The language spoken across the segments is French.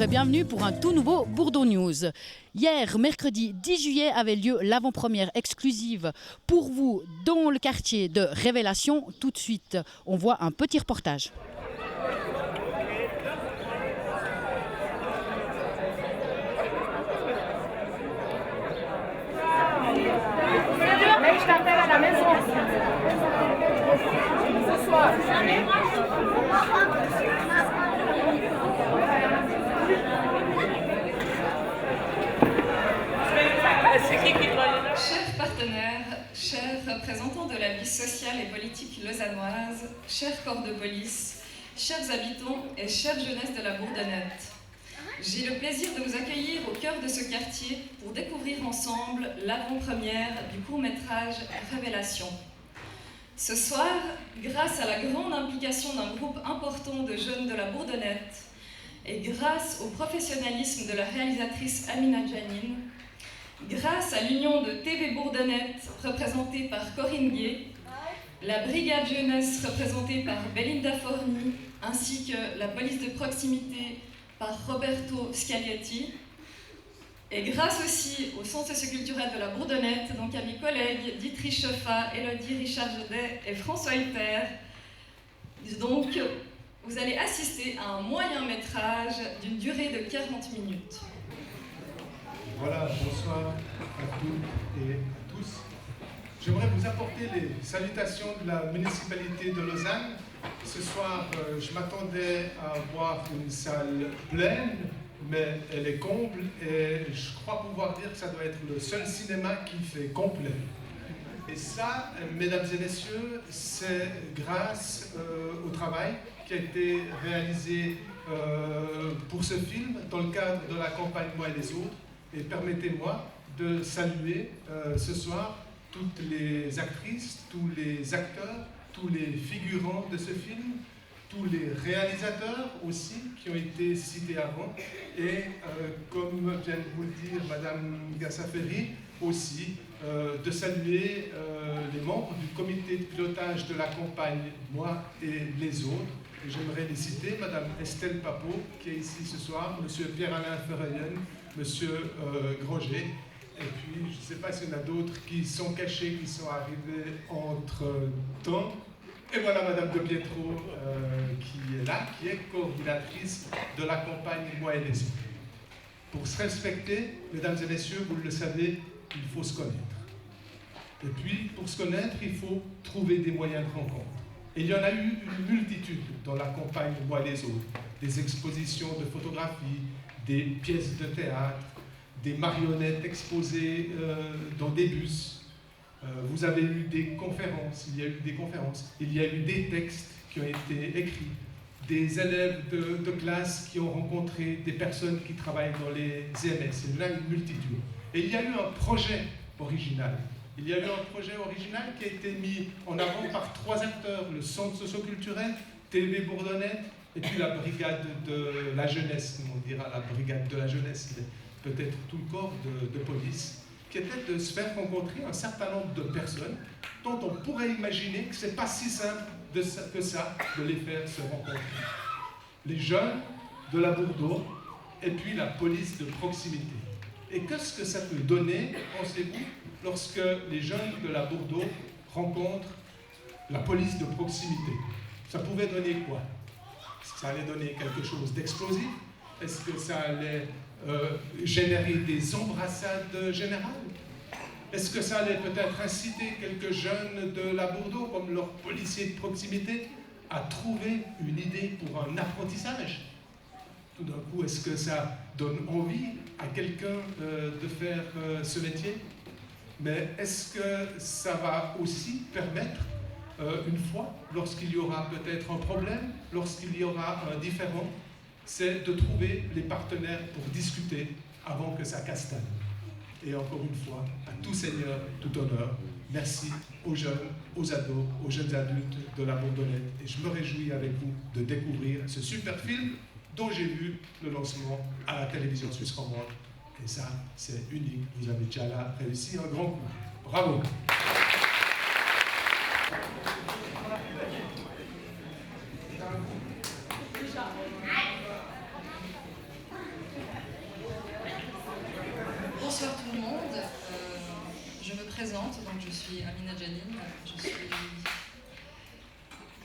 et bienvenue pour un tout nouveau Bourdeaux News. Hier, mercredi 10 juillet, avait lieu l'avant-première exclusive pour vous dans le quartier de Révélation. Tout de suite, on voit un petit reportage. Mais je t'appelle à la maison. Ce soir. Chers partenaires, chers représentants de la vie sociale et politique lausannoise, chers corps de police, chers habitants et chère jeunesse de la Bourdonnette, j'ai le plaisir de vous accueillir au cœur de ce quartier pour découvrir ensemble l'avant-première du court-métrage Révélation. Ce soir, grâce à la grande implication d'un groupe important de jeunes de la Bourdonnette et grâce au professionnalisme de la réalisatrice Amina Janine, grâce à l'union de TV Bourdonnette représentée par Corinne Gué, la brigade jeunesse représentée par Belinda Forni, ainsi que la police de proximité par Roberto Scaglietti, et grâce aussi au centre socioculturel de la Bourdonnette, donc à mes collègues Dietrich Chauffat, Élodie Richard-Jodet et François Hutter. Donc, vous allez assister à un moyen métrage d'une durée de 40 minutes. Voilà, bonsoir à toutes et à tous. J'aimerais vous apporter les salutations de la municipalité de Lausanne. Ce soir, je m'attendais à voir une salle pleine, mais elle est comble et je crois pouvoir dire que ça doit être le seul cinéma qui fait complet. Et ça, mesdames et messieurs, c'est grâce au travail qui a été réalisé pour ce film dans le cadre de la campagne Moi et les autres. Et permettez-moi de saluer ce soir toutes les actrices, tous les acteurs, tous les figurants de ce film, tous les réalisateurs aussi qui ont été cités avant. Et comme vient de vous le dire Madame Gassaferi, aussi de saluer les membres du comité de pilotage de la campagne Moi et les autres. Et j'aimerais les citer, Madame Estelle Papot, qui est ici ce soir, Monsieur Pierre-Alain Ferreyen, Monsieur Groger, et puis je ne sais pas s'il y en a d'autres qui sont cachés, qui sont arrivés entre-temps. Et voilà Madame de Pietro qui est là, qui est coordinatrice de la campagne Moi et les autres. Pour se respecter, mesdames et messieurs, vous le savez, il faut se connaître. Et puis, pour se connaître, il faut trouver des moyens de rencontre. Et il y en a eu une multitude dans la campagne Moi et les autres. Des expositions de photographie, des pièces de théâtre, des marionnettes exposées dans des bus. Vous avez eu des conférences, il y a eu des conférences, il y a eu des textes qui ont été écrits, des élèves de classe qui ont rencontré des personnes qui travaillent dans les EMS. Il y en a une multitude. Et il y a eu un projet original. Il y a eu un projet original qui a été mis en avant par 3 acteurs, le centre socioculturel, TV Bourdonnette, et puis la brigade de la jeunesse, on dira la brigade de la jeunesse, peut-être tout le corps de police, qui était de se faire rencontrer un certain nombre de personnes dont on pourrait imaginer que ce n'est pas si simple que ça de les faire se rencontrer. Les jeunes de la Bourdeau et puis la police de proximité. Et qu'est-ce que ça peut donner, pensez-vous, lorsque les jeunes de la Bourdeau rencontrent la police de proximité? Ça pouvait donner quoi? Est-ce que ça allait donner quelque chose d'explosif? Est-ce que ça allait générer des embrassades générales? Est-ce que ça allait peut-être inciter quelques jeunes de la Bourdeau, comme leurs policiers de proximité, à trouver une idée pour un apprentissage? Tout d'un coup, est-ce que ça donne envie à quelqu'un de faire ce métier? Mais est-ce que ça va aussi permettre, une fois, lorsqu'il y aura peut-être un problème, lorsqu'il y aura un différend, c'est de trouver les partenaires pour discuter avant que ça castane. Et encore une fois, à tout seigneur, tout honneur, merci aux jeunes, aux ados, aux jeunes adultes de la Bourdonnette. Et je me réjouis avec vous de découvrir ce super film dont j'ai vu le lancement à la télévision suisse romande. Et ça, c'est unique. Vous avez déjà là réussi un grand coup. Bravo! présente, donc je suis Amina Janine, je suis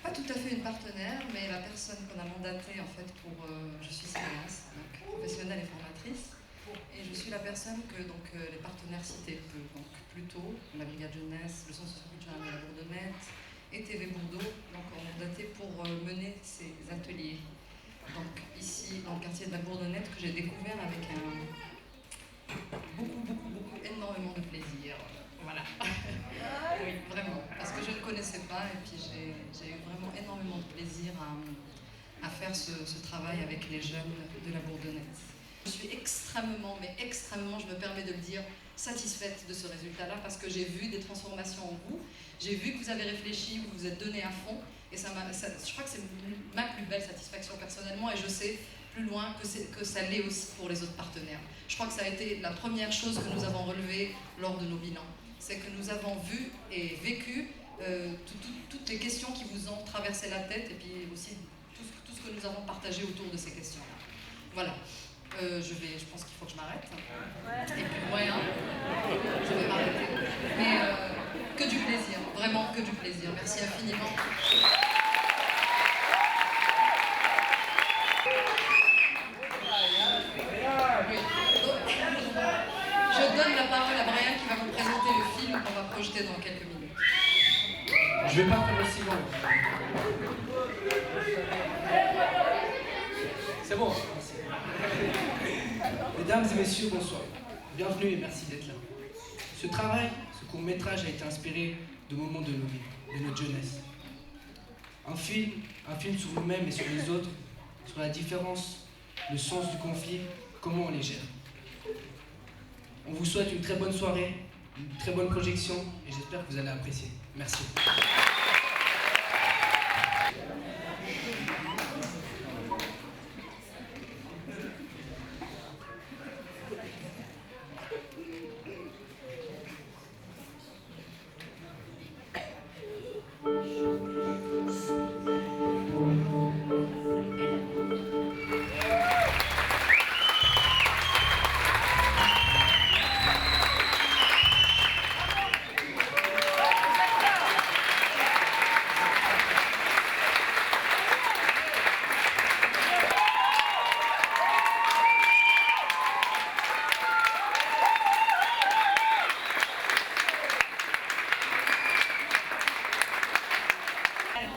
pas tout à fait une partenaire, mais la personne qu'on a mandatée en fait pour... je suis cinéaste, donc professionnelle et formatrice, et je suis la personne que les partenaires cités, donc plutôt la Brigade Jeunesse, le Centre socio-culturel de la Bourdonnette et TV Bourdeau, donc ont mandaté pour mener ces ateliers. Donc ici, dans le quartier de la Bourdonnette, que j'ai découvert avec énormément de plaisir. Voilà. Oui, vraiment. Parce que je ne connaissais pas et puis j'ai eu vraiment énormément de plaisir à faire ce travail avec les jeunes de la Bourdonnette. Je suis extrêmement, mais extrêmement, je me permets de le dire, satisfaite de ce résultat-là parce que j'ai vu des transformations en vous. J'ai vu que vous avez réfléchi, vous vous êtes donné à fond et je crois que c'est ma plus belle satisfaction personnellement et je sais plus loin que ça l'est aussi pour les autres partenaires. Je crois que ça a été la première chose que nous avons relevée lors de nos bilans. C'est que nous avons vu et vécu toutes les questions qui vous ont traversé la tête et puis aussi tout ce que nous avons partagé autour de ces questions-là. Voilà. Je pense qu'il faut que je m'arrête. Et puis moyen, je vais m'arrêter. Mais que du plaisir, vraiment que du plaisir. Merci infiniment. Je donne la parole à Brian qui va vous présenter le film qu'on va projeter dans quelques minutes. Je vais pas faire aussi long. C'est bon. Mesdames et messieurs, bonsoir. Bienvenue et merci d'être là. Ce travail, ce court-métrage a été inspiré de moments de nos vies, de notre jeunesse. Un film sur nous-mêmes et sur les autres, sur la différence, le sens du conflit, comment on les gère. On vous souhaite une très bonne soirée, une très bonne projection et j'espère que vous allez apprécier. Merci.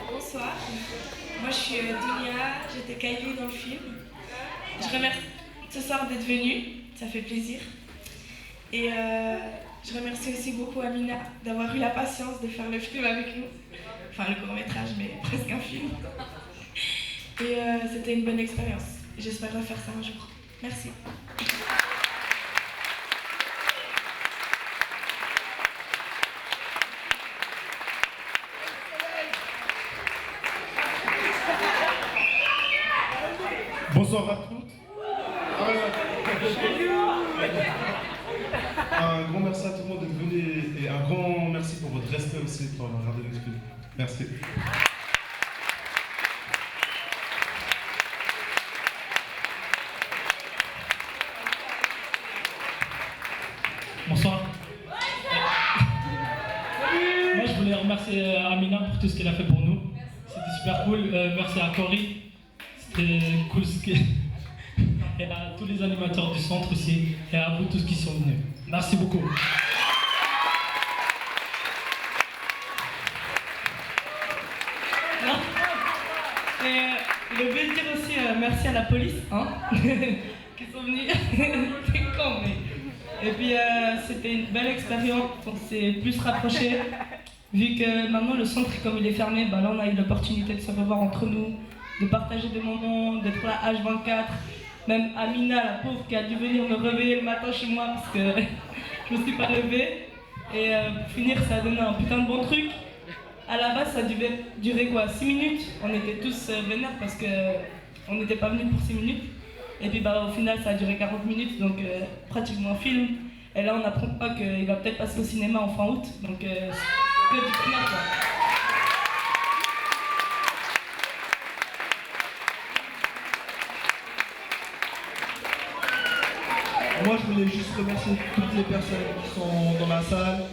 Bonsoir, moi je suis Dunia, j'étais Kylie dans le film. Je remercie ce soir d'être venue, ça fait plaisir. Et je remercie aussi beaucoup Amina d'avoir eu la patience de faire le film avec nous. Enfin le court-métrage, mais presque un film. Et c'était une bonne expérience. J'espère refaire ça un jour. Merci. Bonsoir à tous. Un grand merci à tout le monde d'être venu et un grand merci pour votre respect aussi pour regarder le film. Merci. Bonsoir. Moi je voulais remercier Amina pour tout ce qu'elle a fait pour nous. C'était super cool. Merci à Cory. C'était cool ce que... Et à tous les animateurs du centre aussi. Et à vous tous qui sont venus. Merci beaucoup. Non. Et je veux dire aussi merci à la police hein, qui sont venus. C'est con, mais... Et puis c'était une belle expérience, on s'est plus rapprochés. Vu que maintenant le centre, comme il est fermé, bah là on a eu l'opportunité de se revoir entre nous, de partager des moments, d'être là H24. Même Amina, la pauvre, qui a dû venir me réveiller le matin chez moi parce que je me suis pas levée. Et pour finir, ça a donné un putain de bon truc. À la base, ça devait durer quoi, 6 minutes. On était tous vénères parce qu'on n'était pas venus pour 6 minutes. Et puis bah, au final, ça a duré 40 minutes, donc pratiquement un film. Et là, on apprend pas qu'il va peut-être passer au cinéma en fin août. Donc que du final, quoi. Moi, je voulais juste remercier toutes les personnes qui sont dans la salle,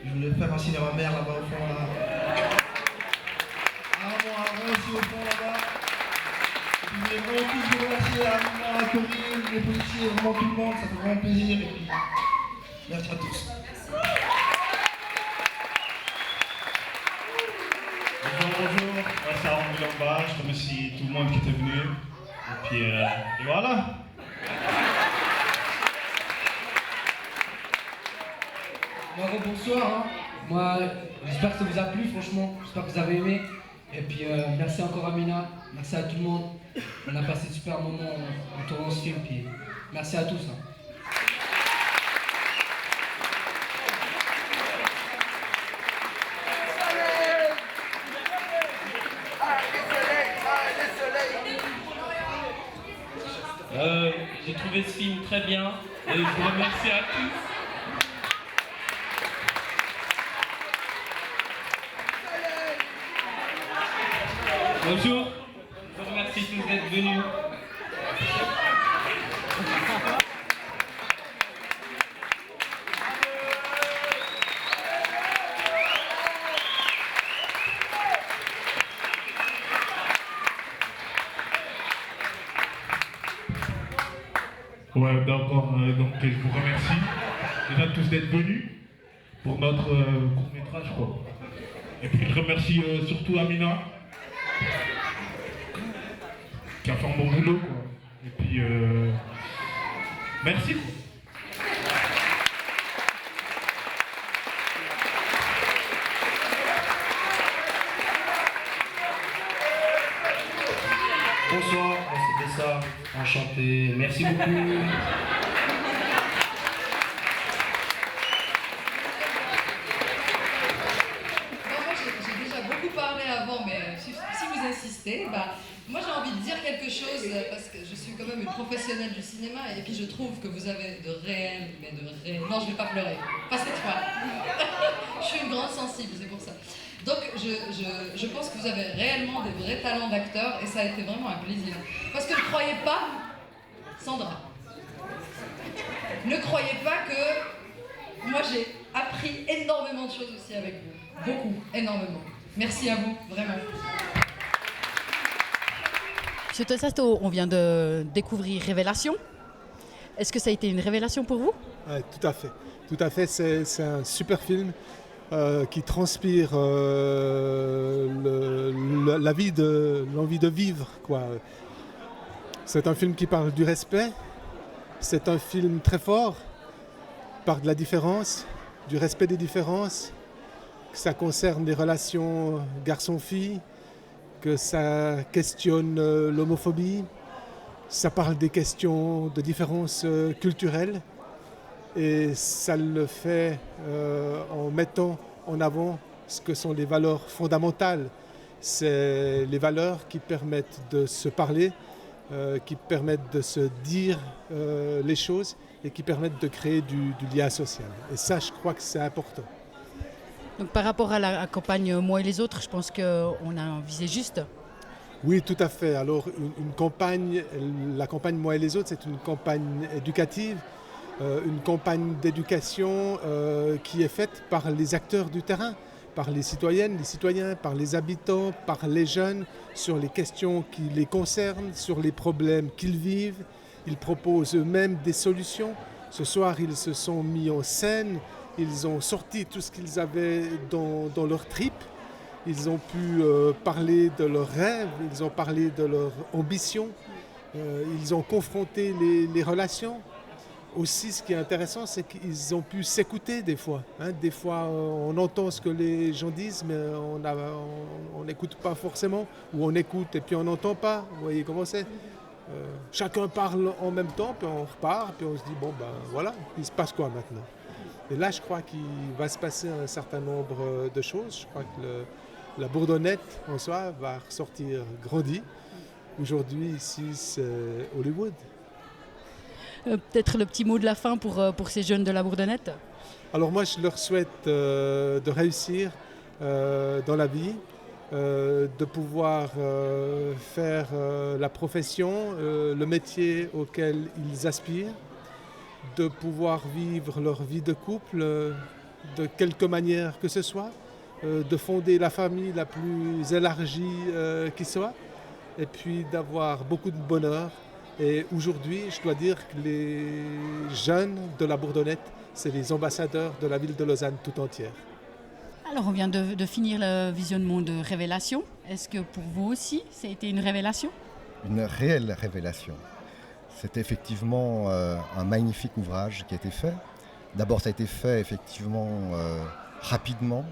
Je voulais faire un signe à ma mère là-bas au fond là. À maman aussi au fond là-bas. Et puis je voulais vraiment tous vous remercier à Amina, à Corinne, les policiers, vraiment tout le monde, ça fait vraiment plaisir. Et puis merci à tous. Bonjour, moi c'est Aaron Bilamba, je remercie tout le monde qui était venu. Et puis et voilà. Bonsoir, hein. Moi j'espère que ça vous a plu franchement, j'espère que vous avez aimé. Et puis merci encore Amina, merci à tout le monde. On a passé de super moments en tournant ce film, puis merci à tous. Hein. J'ai trouvé ce film très bien et je vous remercie à tous. Bonjour, je vous remercie tous d'être venus. Ouais, d'accord, donc je vous remercie déjà tous d'être venus pour notre court-métrage, quoi. Et puis je remercie surtout Amina qui a fait un bon boulot, quoi. Et puis merci. Bonsoir, c'était ça, enchanté, merci beaucoup. J'ai déjà beaucoup parlé avant, mais si vous insistez, moi j'ai envie de dire quelque chose parce que je suis quand même une professionnelle du cinéma et puis je trouve que vous avez de réels, non, je vais pas pleurer, pas cette fois. Je suis une grande sensible, c'est pour ça. Donc je pense que vous avez réellement des vrais talents d'acteur et ça a été vraiment un plaisir. Parce que ne croyez pas, Sandra, ne croyez pas que moi j'ai appris énormément de choses aussi avec vous. Beaucoup, énormément. Merci à vous, vraiment. Monsieur Tossato, on vient de découvrir Révélation. Est-ce que ça a été une révélation pour vous? Ouais, tout à fait. Tout à fait, c'est un super film qui transpire l'envie de vivre, quoi. C'est un film qui parle du respect. C'est un film très fort, qui parle de la différence, du respect des différences. Que ça concerne les relations garçon-fille, que ça questionne l'homophobie, ça parle des questions de différences culturelles et ça le fait en mettant en avant ce que sont les valeurs fondamentales. C'est les valeurs qui permettent de se parler, qui permettent de se dire les choses et qui permettent de créer du lien social. Et ça, je crois que c'est important. Donc par rapport à la campagne Moi et les autres, je pense qu'on a visé juste. Oui, tout à fait. Alors une campagne, la campagne Moi et les autres, c'est une campagne éducative, une campagne d'éducation qui est faite par les acteurs du terrain, par les citoyennes, les citoyens, par les habitants, par les jeunes, sur les questions qui les concernent, sur les problèmes qu'ils vivent. Ils proposent eux-mêmes des solutions. Ce soir, ils se sont mis en scène. Ils ont sorti tout ce qu'ils avaient dans leur tripes. Ils ont pu parler de leurs rêves, ils ont parlé de leurs ambitions. Ils ont confronté les relations. Aussi, ce qui est intéressant, c'est qu'ils ont pu s'écouter des fois. Des fois, on entend ce que les gens disent, mais on n'écoute pas forcément. Ou on écoute et puis on n'entend pas. Vous voyez comment c'est ? Chacun parle en même temps, puis on repart, puis on se dit, bon, ben voilà, il se passe quoi maintenant ? Et là, je crois qu'il va se passer un certain nombre de choses. Je crois que la Bourdonnette, en soi, va ressortir grandie. Aujourd'hui, ici, c'est Hollywood. Peut-être le petit mot de la fin pour ces jeunes de la Bourdonnette. Alors moi, je leur souhaite de réussir dans la vie, de pouvoir faire la profession, le métier auquel ils aspirent, de pouvoir vivre leur vie de couple de quelque manière que ce soit, de fonder la famille la plus élargie qui soit, et puis d'avoir beaucoup de bonheur. Et aujourd'hui, je dois dire que les jeunes de la Bourdonnette, c'est les ambassadeurs de la ville de Lausanne tout entière. Alors, on vient de finir le visionnement de Révélation. Est-ce que pour vous aussi, ça a été une révélation? Une réelle révélation. C'est effectivement un magnifique ouvrage qui a été fait. D'abord, ça a été fait effectivement rapidement.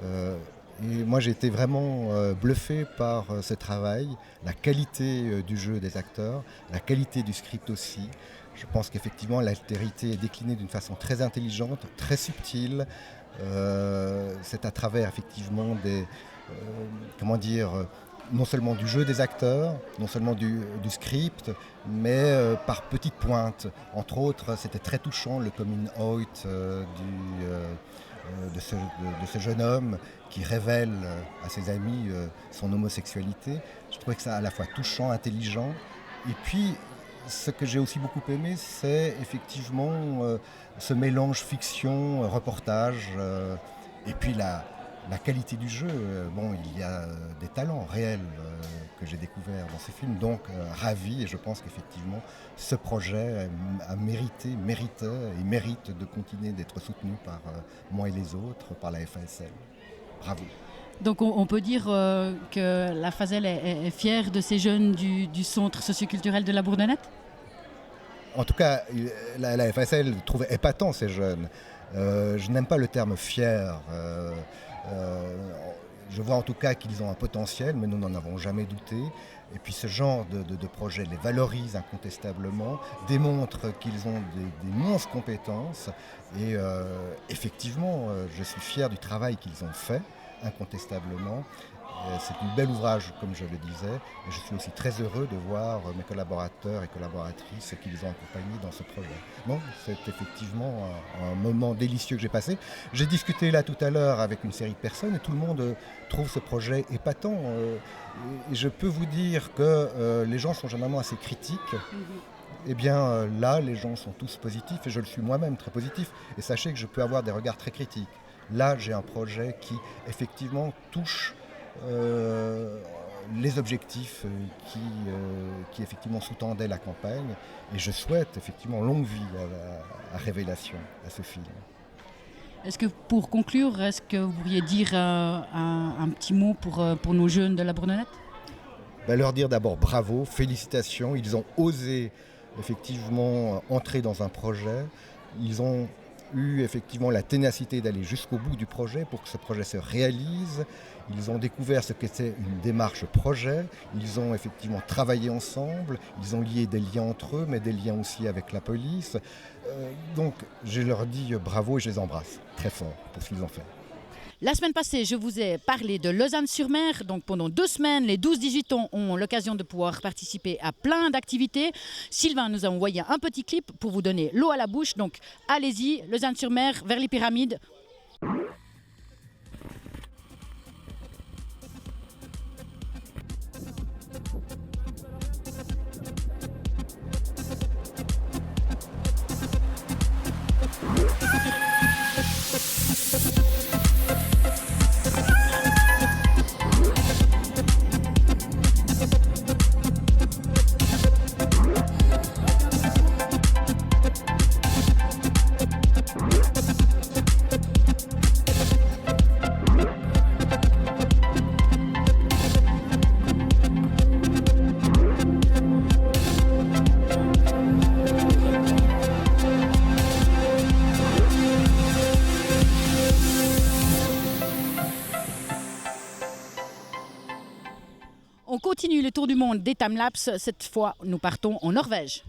Et moi, j'ai été vraiment bluffé par ce travail, la qualité du jeu des acteurs, la qualité du script aussi. Je pense qu'effectivement, l'altérité est déclinée d'une façon très intelligente, très subtile. C'est à travers effectivement des, non seulement du jeu des acteurs, non seulement du script, mais par petites pointes. Entre autres, c'était très touchant le coming out de ce jeune homme qui révèle à ses amis son homosexualité. Je trouvais que ça à la fois touchant, intelligent. Et puis, ce que j'ai aussi beaucoup aimé, c'est effectivement ce mélange fiction-reportage et puis la qualité du jeu. Bon, il y a des talents réels que j'ai découverts dans ces films, donc ravi, et je pense qu'effectivement ce projet mérite de continuer d'être soutenu par moi et les autres, par la FASL. Bravo. Donc on peut dire que la FASL est fière de ces jeunes du centre socioculturel de la Bourdonnette? En tout cas, la FASL trouve épatant ces jeunes. Je n'aime pas le terme fier. Je vois en tout cas qu'ils ont un potentiel, mais nous n'en avons jamais douté. Et puis ce genre de projet les valorise incontestablement, démontre qu'ils ont des immenses compétences. Et effectivement, je suis fier du travail qu'ils ont fait, incontestablement. C'est un bel ouvrage, comme je le disais. Et je suis aussi très heureux de voir mes collaborateurs et collaboratrices qu'ils ont accompagnés dans ce projet. Non, c'est effectivement un moment délicieux que j'ai passé. J'ai discuté là tout à l'heure avec une série de personnes et tout le monde trouve ce projet épatant. Et je peux vous dire que les gens sont généralement assez critiques. Eh bien là, les gens sont tous positifs et je le suis moi-même très positif. Et sachez que je peux avoir des regards très critiques. Là, j'ai un projet qui effectivement touche les objectifs qui effectivement sous-tendaient la campagne, et je souhaite effectivement longue vie à Révélation, à ce film. Est-ce que pour conclure, est-ce que vous pourriez dire un petit mot pour nos jeunes de la Bourdonnette? Leur dire d'abord bravo, félicitations, ils ont osé effectivement entrer dans un projet, ils ont eu effectivement la ténacité d'aller jusqu'au bout du projet pour que ce projet se réalise. Ils ont découvert ce qu'était une démarche projet, ils ont effectivement travaillé ensemble, ils ont lié des liens entre eux, mais des liens aussi avec la police. Donc je leur dis bravo et je les embrasse très fort pour ce qu'ils ont fait. La semaine passée, je vous ai parlé de Lausanne-sur-Mer. Donc pendant 2 semaines, les 12-18 ans ont l'occasion de pouvoir participer à plein d'activités. Sylvain nous a envoyé un petit clip pour vous donner l'eau à la bouche. Donc allez-y, Lausanne-sur-Mer, vers les pyramides. On continue le tour du monde des timelapses. Cette fois, nous partons en Norvège.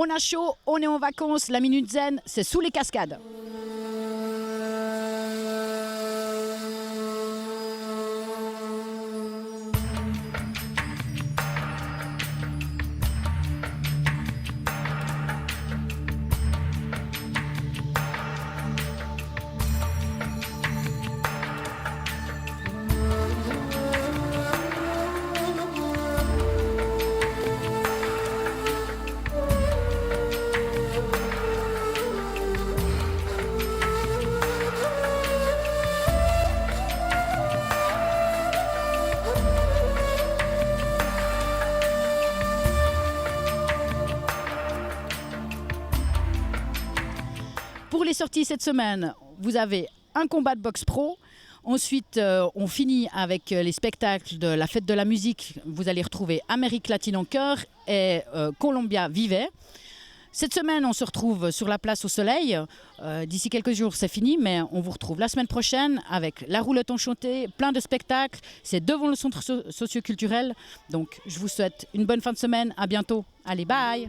On a chaud, on est en vacances, la Minute Zen, c'est sous les cascades. Pour les sorties cette semaine, vous avez un combat de boxe pro. Ensuite, on finit avec les spectacles de la fête de la musique. Vous allez retrouver Amérique latine en chœur et Colombia Vive. Cette semaine, on se retrouve sur la place au soleil. D'ici quelques jours, c'est fini, mais on vous retrouve la semaine prochaine avec la roulette enchantée, plein de spectacles. C'est devant le centre socioculturel. Donc, je vous souhaite une bonne fin de semaine. À bientôt. Allez, bye!